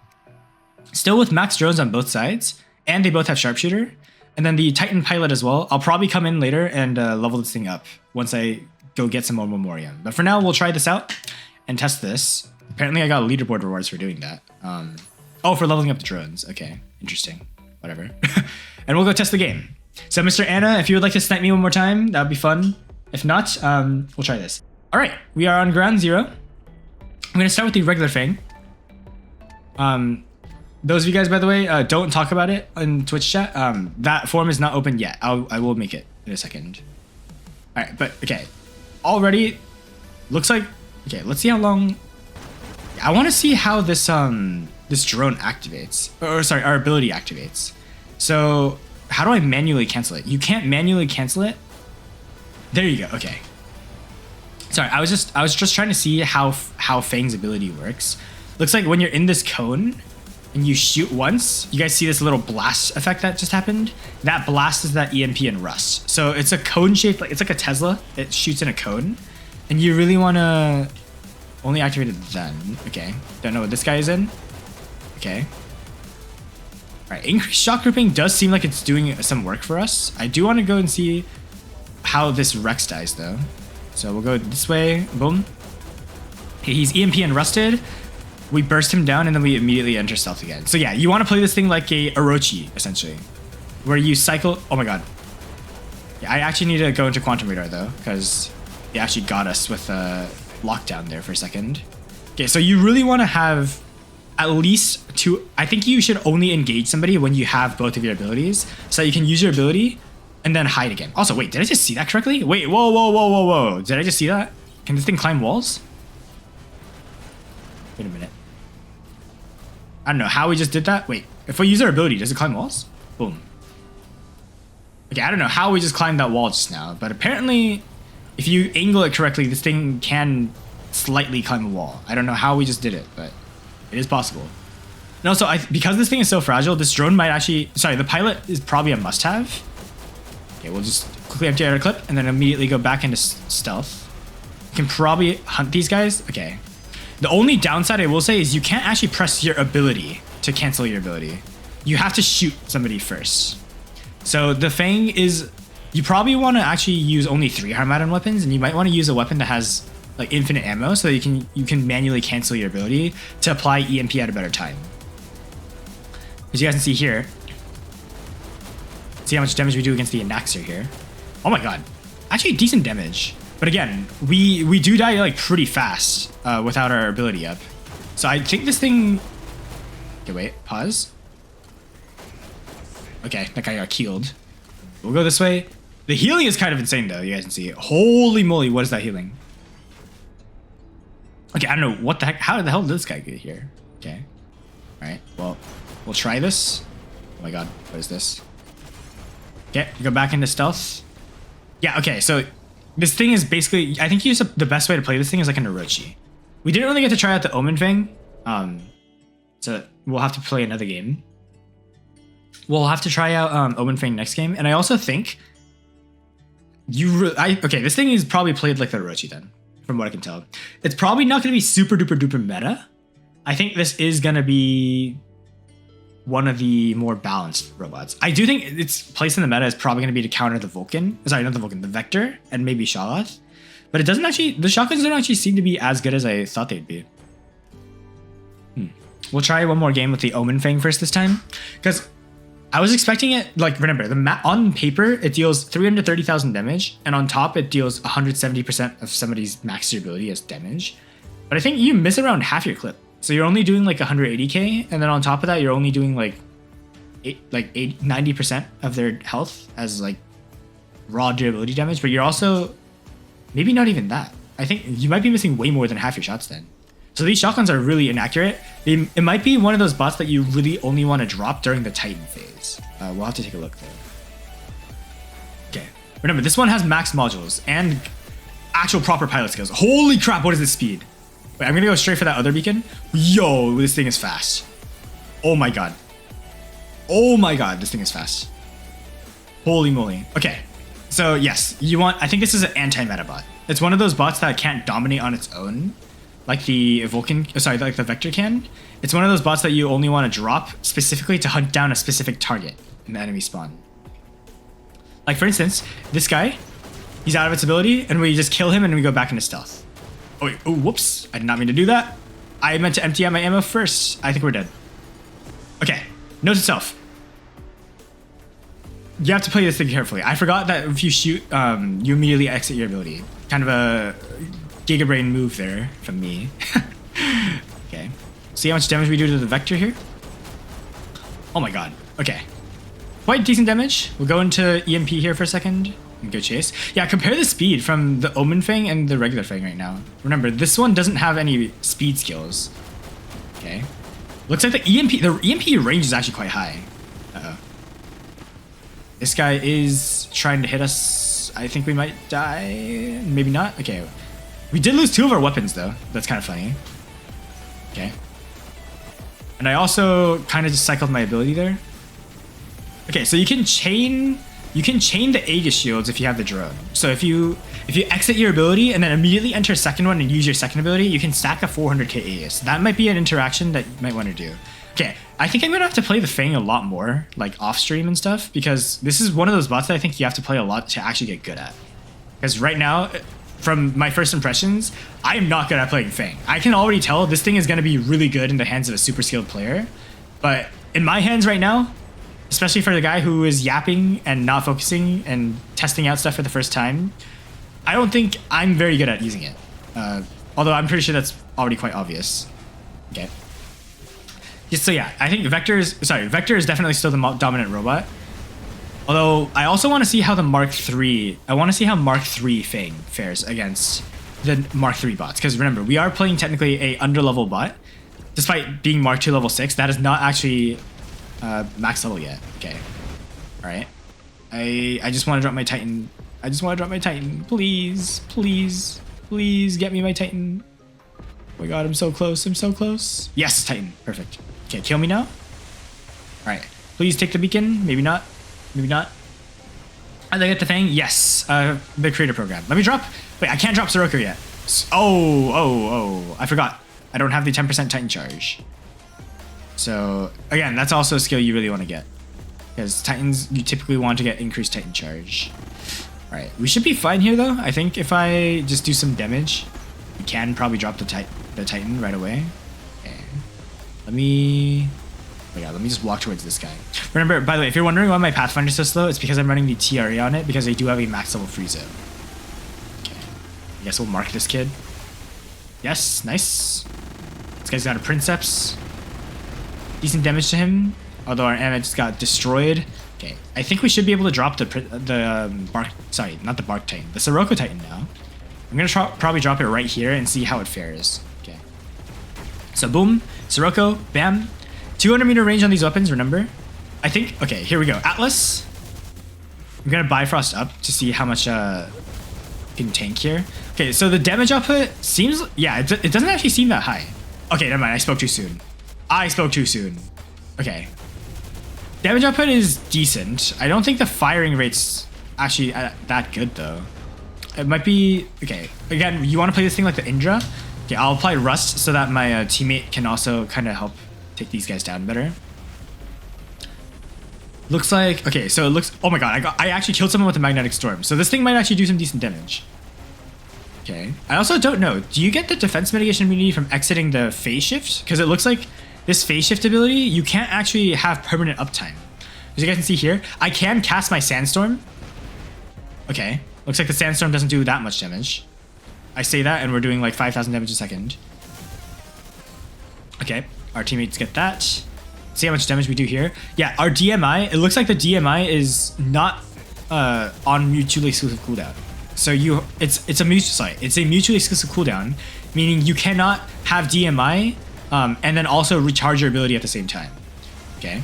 Still with max drones on both sides, and they both have Sharpshooter. And then the Titan Pilot as well. I'll probably come in later and level this thing up once I go get some more Memoriam. But for now, we'll try this out and test this. Apparently, I got leaderboard rewards for doing that. Oh, for leveling up the drones. Okay, interesting. Whatever. And we'll go test the game. So, Mr. Anna, if you would like to snipe me one more time, that would be fun. If not, we'll try this. All right, we are on ground 0. I'm going to start with the regular Fang. Those of you guys, by the way, don't talk about it in Twitch chat. That form is not open yet. I will make it in a second. All right, but okay. Already looks like, okay, let's see how long. I want to see how this this drone activates, or sorry, our ability activates. So how do I manually cancel it? You can't manually cancel it. There you go. Okay. Sorry, I was just trying to see how Fang's ability works. Looks like when you're in this cone and you shoot once, you guys see this little blast effect that just happened? That blast is that EMP and Rust. So it's a cone shape, like it's like a Tesla. It shoots in a cone. And you really want to only activate it then. Okay. Don't know what this guy is in. Okay. All right. Increased shock grouping does seem like it's doing some work for us. I do want to go and see how this Rex dies though. So we'll go this way. Boom. Okay, he's EMP and rusted. We burst him down and then we immediately enter stealth again. So yeah, you want to play this thing like a Orochi, essentially. Where you cycle... Oh my god. Yeah, I actually need to go into Quantum Radar though, because he actually got us with a lockdown there for a second. Okay, so you really want to have at least two... I think you should only engage somebody when you have both of your abilities, so that you can use your ability and then hide again. Also, wait, did I just see that correctly? Wait, whoa, whoa, whoa, whoa, whoa. Did I just see that? Can this thing climb walls? Wait a minute. I don't know how we just did that. Wait, if we use our ability, does it climb walls? Boom. Okay, I don't know how we just climbed that wall just now, but apparently if you angle it correctly, this thing can slightly climb a wall. I don't know how we just did it, but it is possible. And also, because this thing is so fragile, this drone might actually... Sorry, the pilot is probably a must-have. Okay, we'll just quickly empty out our clip and then immediately go back into stealth. You can probably hunt these guys. Okay. The only downside I will say is you can't actually press your ability to cancel your ability. You have to shoot somebody first. So the Fang is... You probably want to actually use only 3 Harmattan weapons, and you might want to use a weapon that has like infinite ammo so that you can manually cancel your ability to apply EMP at a better time. As you guys can see here, see how much damage we do against the Anaxer here. Oh my god, actually decent damage. But again, we do die like pretty fast without our ability up. So I think this thing... Okay, wait, pause. Okay, that guy got killed. We'll go this way. The healing is kind of insane though, you guys can see. Holy moly, what is that healing? Okay, I don't know what the heck. How the hell did this guy get here? Okay. Alright, well, we'll try this. Oh my god, what is this? Okay, go back into stealth. Yeah, okay, so this thing is basically... I think the best way to play this thing is like an Orochi. We didn't really get to try out the Omen Fang. So we'll have to play another game. We'll have to try out Omen Fang next game. And I also think... Okay, this thing is probably played like the Orochi then, from what I can tell. It's probably not going to be super duper duper meta. I think this is going to be one of the more balanced robots. I do think its place in the meta is probably going to be to counter the Vulcan. Sorry, not the Vulcan, the Vector, and maybe Shaloth. But it doesn't actually... The shotguns don't actually seem to be as good as I thought they'd be. We'll try one more game with the Omen Fang first this time. Because I was expecting it... Like, remember, on paper, it deals 330,000 damage. And on top, it deals 170% of somebody's max durability as damage. But I think you miss around half your clip. So you're only doing like 180k, and then on top of that, you're only doing like 90% of their health as like raw durability damage. But you're also maybe not even that. I think you might be missing way more than half your shots then. So these shotguns are really inaccurate. It might be one of those bots that you really only want to drop during the Titan phase. We'll have to take a look there. Okay, remember this one has max modules and actual proper pilot skills. Holy crap! What is this speed? Wait, I'm gonna go straight for that other beacon. Yo, this thing is fast. Oh my god. Oh my god, this thing is fast. Holy moly. Okay, so yes, I think this is an anti-meta bot. It's one of those bots that can't dominate on its own, like the Vulcan, sorry, like the Vector can. It's one of those bots that you only want to drop specifically to hunt down a specific target in the enemy spawn. Like for instance, this guy, he's out of its ability, and we just kill him and we go back into stealth. Oh, wait. Oh, whoops. I did not mean to do that. I meant to empty out my ammo first. I think we're dead. Okay. Note to self. You have to play this thing carefully. I forgot that if you shoot, you immediately exit your ability. Kind of a Giga Brain move there from me. Okay. See how much damage we do to the Vector here? Oh my god. Okay. Quite decent damage. We'll go into EMP here for a second. And go chase. Yeah, compare the speed from the Omen Fang and the regular Fang right now. Remember, this one doesn't have any speed skills. Okay. Looks like the EMP range is actually quite high. Uh-oh. This guy is trying to hit us. I think we might die. Maybe not. Okay. We did lose 2 of our weapons, though. That's kind of funny. Okay. And I also kind of just cycled my ability there. Okay, so you can chain the Aegis shields if you have the drone. So if you exit your ability and then immediately enter a second one and use your second ability, you can stack a 400k Aegis. That might be an interaction that you might want to do. Okay, I think I'm gonna have to play the Fang a lot more, like off stream and stuff, because this is one of those bots that I think you have to play a lot to actually get good at. Because right now, from my first impressions, I am not good at playing Fang. I can already tell this thing is going to be really good in the hands of a super skilled player. But in my hands right now, especially for the guy who is yapping and not focusing and testing out stuff for the first time, I don't think I'm very good at using it. Although I'm pretty sure that's already quite obvious. Okay. So yeah, I think Vector is definitely still the dominant robot. Although I also want to see how the Mark III, Mark III Fang fares against the Mark III bots. Because remember, we are playing technically a underlevel bot. Despite being Mark II level 6, that is not actually max level yet. Okay. Alright. I just want to drop my Titan. Please. Please get me my Titan. Oh my god, I'm so close. Yes, Titan. Perfect. Okay, kill me now. Alright. Please take the beacon. Maybe not. And I get the Fang. Yes. The creator program. Let me drop. Wait, I can't drop Sirocco yet. Oh. I forgot. I don't have the 10% Titan charge. So, again, that's also a skill you really want to get. Because Titans, you typically want to get increased Titan charge. Alright, we should be fine here though. I think if I just do some damage, we can probably drop the Titan right away. Okay. Let me just walk towards this guy. Remember, by the way, if you're wondering why my Pathfinder's so slow, it's because I'm running the TRA on it because they do have a max level free zone. Okay. I guess we'll mark this kid. Yes, nice. This guy's got a Princeps. Decent damage to him, although our Anna just got destroyed. Okay, I think we should be able to drop the Bark, sorry, not the Bark Titan, the Sirocco Titan now. I'm gonna probably drop it right here and see how it fares. Okay. So boom, Sirocco, bam. 200 meter range on these weapons, remember? I think, okay, here we go. Atlas. I'm gonna Bifrost up to see how much can tank here. Okay, so the damage output seems, yeah, it doesn't actually seem that high. Okay, never mind, I spoke too soon. Okay. Damage output is decent. I don't think the firing rate's actually that good though. It might be, okay. Again, you want to play this thing like the Indra? Okay, I'll apply Rust so that my teammate can also kind of help take these guys down better. Looks like, okay, so it looks, oh my god, I actually killed someone with a Magnetic Storm. So this thing might actually do some decent damage. Okay. I also don't know, do you get the defense mitigation immunity from exiting the phase shift? Because it looks like this phase shift ability, you can't actually have permanent uptime. As you guys can see here, I can cast my Sandstorm. Okay. Looks like the Sandstorm doesn't do that much damage. I say that and we're doing like 5,000 damage a second. Okay. Our teammates get that. See how much damage we do here. Yeah, our DMI, it looks like the DMI is not on mutually exclusive cooldown. So it's a mutually exclusive cooldown, meaning you cannot have DMI and then also recharge your ability at the same time. Okay.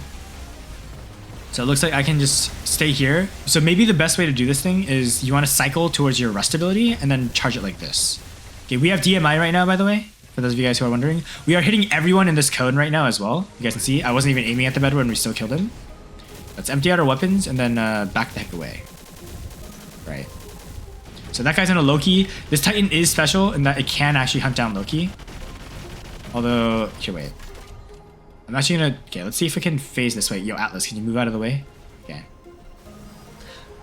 So it looks like I can just stay here. So maybe the best way to do this thing is you want to cycle towards your Rust ability and then charge it like this. Okay, we have DMI right now, by the way. For those of you guys who are wondering, we are hitting everyone in this cone right now as well. You guys can see, I wasn't even aiming at the bed when we still killed him. Let's empty out our weapons and then back the heck away. Right. So that guy's in a Loki. This Titan is special in that it can actually hunt down Loki. Although, here, wait. I'm actually gonna, okay, let's see if we can phase this way. Yo, Atlas, can you move out of the way? Okay.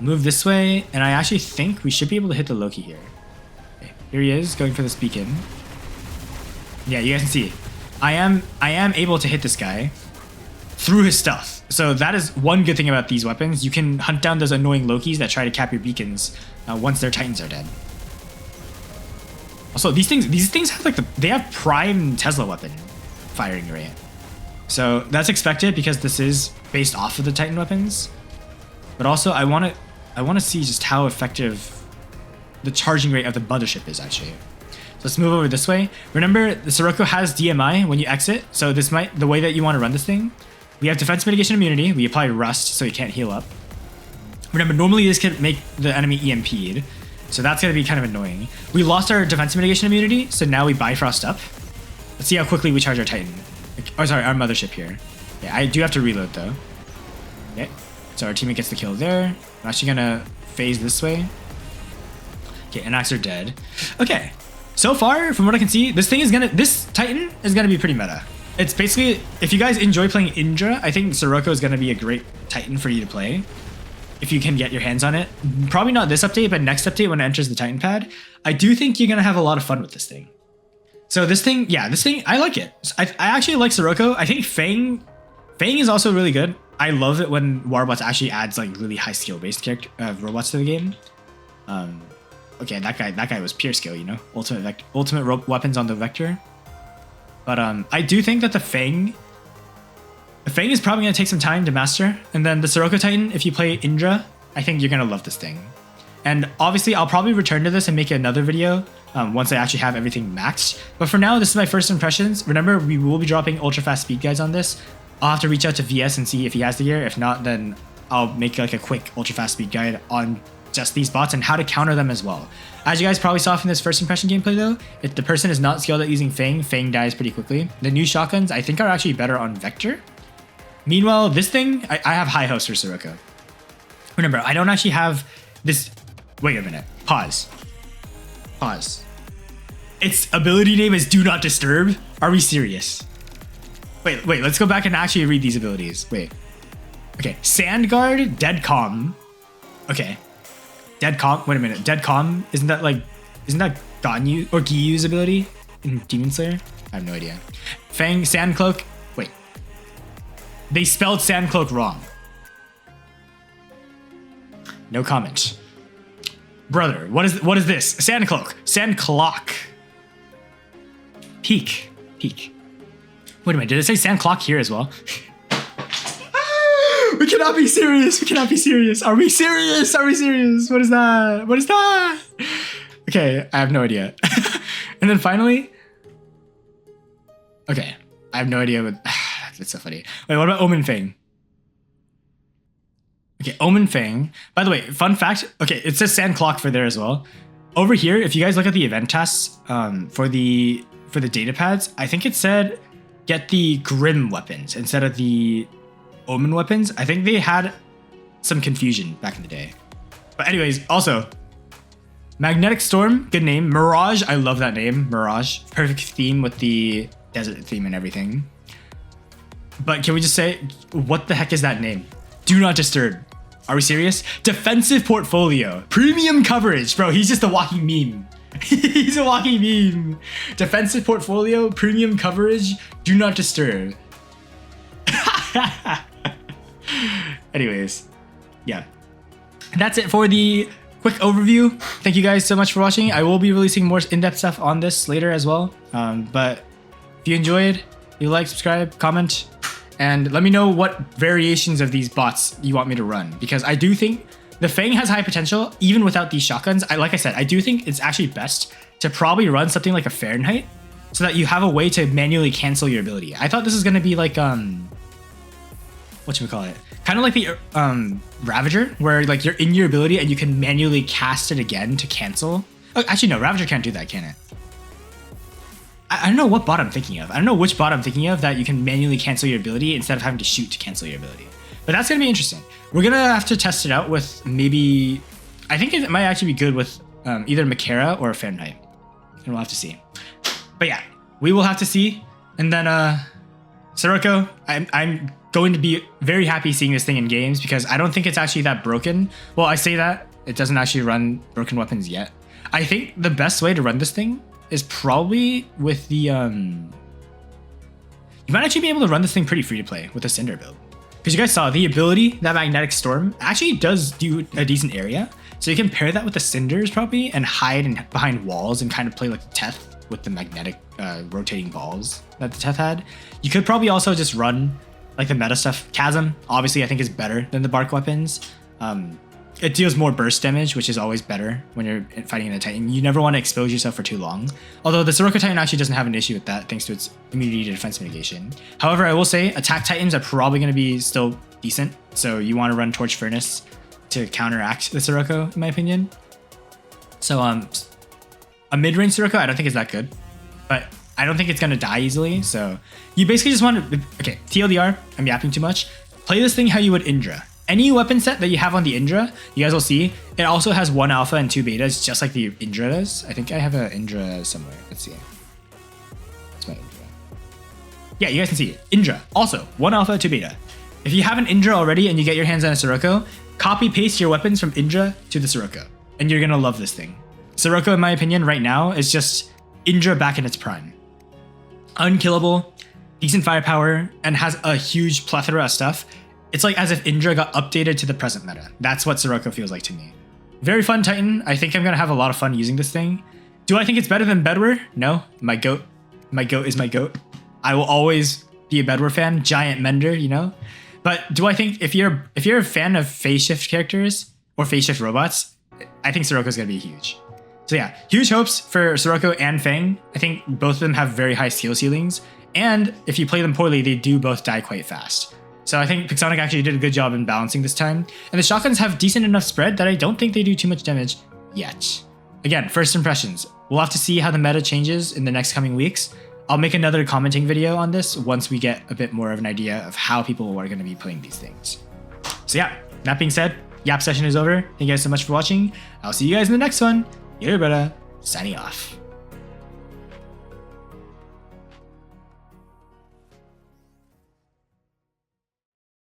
Move this way, and I actually think we should be able to hit the Loki here. Okay, here he is, going for this beacon. Yeah, you guys can see. I am able to hit this guy through his stealth. So that is one good thing about these weapons. You can hunt down those annoying Lokis that try to cap your beacons once their Titans are dead. Also, these things have like they have prime Tesla weapon firing rate. So that's expected because this is based off of the Titan weapons. But also I want to see just how effective the charging rate of the mothership is actually. So let's move over this way. Remember, the Sirocco has DMI when you exit. So this might, the way that you want to run this thing, we have defense mitigation immunity. We apply Rust so he can't heal up. Remember, normally this could make the enemy EMP'd. So that's going to be kind of annoying. We lost our defense mitigation immunity, so now we Bifrost up. Let's see how quickly we charge our Titan. Oh, sorry, our mothership here. Yeah, I do have to reload though. Okay, so our teammate gets the kill there. I'm actually going to phase this way. Okay, and Axe are dead. Okay. So far, from what I can see, this Titan is gonna be pretty meta. It's basically, if you guys enjoy playing Indra, I think Sirocco is gonna be a great Titan for you to play. if you can get your hands on it. Probably not this update, but next update when it enters the Titan pad. I do think you're gonna have a lot of fun with this thing. So this thing, I like it. I actually like Sirocco. I think Fang is also really good. I love it when Warbots actually adds like really high skill based robots to the game. Okay, that guy was pure skill, you know, ultimate weapons on the Vector. But I do think that the Fang is probably gonna take some time to master, and then the Sirocco Titan, if you play Indra, I think you're gonna love this thing. And obviously, I'll probably return to this and make another video once I actually have everything maxed. But for now, this is my first impressions. Remember, we will be dropping ultra fast speed guides on this. I'll have to reach out to VS and see if he has the gear. If not, then I'll make like a quick ultra fast speed guide on just these bots and how to counter them as well. As you guys probably saw from this first impression gameplay though, if the person is not skilled at using Fang dies pretty quickly. The new shotguns I think are actually better on Vector. Meanwhile, this thing, I have high hopes for Sirocco. Remember, I don't actually have this. Wait a minute. Pause. Its ability name is Do Not Disturb? Are we serious? Wait, let's go back and actually read these abilities. Wait. Okay, Sand Guard, Dead Calm. Okay. Dead Calm, wait a minute. Dead Calm, isn't that Ganyu or Giyu's ability in Demon Slayer? I have no idea. Fang, Sand Cloak, wait. They spelled Sand Cloak wrong. No comment. Brother, what is this? Sand Cloak. Sand Clock. Peak. Wait a minute, did it say Sand Clock here as well? We cannot be serious. Are we serious? What is that? Okay, I have no idea. And then finally, okay, I have no idea what, that's so funny. Wait, what about Omen Fang? Okay, Omen Fang. By the way, fun fact. Okay, it says Sand Clock for there as well. Over here, if you guys look at the event tasks for the data pads, I think it said get the Grim weapons instead of the Omen weapons. I think they had some confusion back in the day. But anyways, also Magnetic Storm, good name. Mirage, I love that name. Mirage, perfect theme with the desert theme and everything. But can we just say, what the heck is that name? Do Not Disturb. Are we serious? Defensive Portfolio. Premium coverage. Bro, he's just a walking meme. He's a walking meme. Defensive Portfolio, premium coverage, Do Not Disturb. Anyways, yeah. That's it for the quick overview. Thank you guys so much for watching. I will be releasing more in-depth stuff on this later as well. But if you enjoyed, you like, subscribe, comment. And let me know what variations of these bots you want me to run, because I do think the Fang has high potential even without these shotguns. Like I said, I do think it's actually best to probably run something like a Fahrenheit so that you have a way to manually cancel your ability. I thought this was going to be like, whatchamacallit? Kind of like the Ravager, where like you're in your ability and you can manually cast it again to cancel. Oh, actually, no, Ravager can't do that, can it? I don't know what bot I'm thinking of. I don't know which bot I'm thinking of that you can manually cancel your ability instead of having to shoot to cancel your ability. But that's going to be interesting. We're going to have to test it out with maybe... I think it might actually be good with either Makara or Fahrenheit. And we'll have to see. But yeah, we will have to see. And then Sirocco, I'm going to be very happy seeing this thing in games because I don't think it's actually that broken. Well, I say that. It doesn't actually run broken weapons yet. I think the best way to run this thing is probably with the... You might actually be able to run this thing pretty free to play with a Cinder build. Because you guys saw the ability, that Magnetic Storm, actually does do a decent area. So you can pair that with the Cinders probably and hide behind walls and kind of play like the Teth with the magnetic rotating balls that the Teth had. You could probably also just run like the meta stuff. Chasm, obviously, I think is better than the Bark weapons. It deals more burst damage, which is always better when you're fighting in a Titan. You never want to expose yourself for too long. Although the Sirocco Titan actually doesn't have an issue with that thanks to its immunity to defense mitigation. However, I will say attack Titans are probably going to be still decent. So you want to run Torch Furnace to counteract the Sirocco, in my opinion. So a mid-range Sirocco I don't think is that good. But I don't think it's going to die easily. So you basically just want to... Okay, TLDR, I'm yapping too much. Play this thing how you would Indra. Any weapon set that you have on the Indra, you guys will see, it also has 1 alpha and 2 betas, just like the Indra does. I think I have an Indra somewhere. Let's see. That's my Indra. Yeah, you guys can see it. Indra, also 1 alpha, 2 beta. If you have an Indra already and you get your hands on a Sirocco, copy paste your weapons from Indra to the Sirocco, and you're gonna love this thing. Sirocco, in my opinion, right now is just Indra back in its prime. Unkillable, decent firepower, and has a huge plethora of stuff. It's like as if Indra got updated to the present meta. That's what Sirocco feels like to me. Very fun Titan. I think I'm gonna have a lot of fun using this thing. Do I think it's better than Bedwar? No. My goat is my goat. I will always be a Bedwar fan. Giant Mender, you know? But do I think if you're a fan of phase shift characters or phase shift robots, I think Sirocco's gonna be huge. So yeah, huge hopes for Sirocco and Fang. I think both of them have very high skill ceilings, and if you play them poorly, they do both die quite fast. So I think Pixonic actually did a good job in balancing this time, and the shotguns have decent enough spread that I don't think they do too much damage yet. Again, first impressions. We'll have to see how the meta changes in the next coming weeks. I'll make another commenting video on this once we get a bit more of an idea of how people are going to be playing these things. So yeah, that being said, Yap session is over. Thank you guys so much for watching. I'll see you guys in the next one. Your brother, signing off.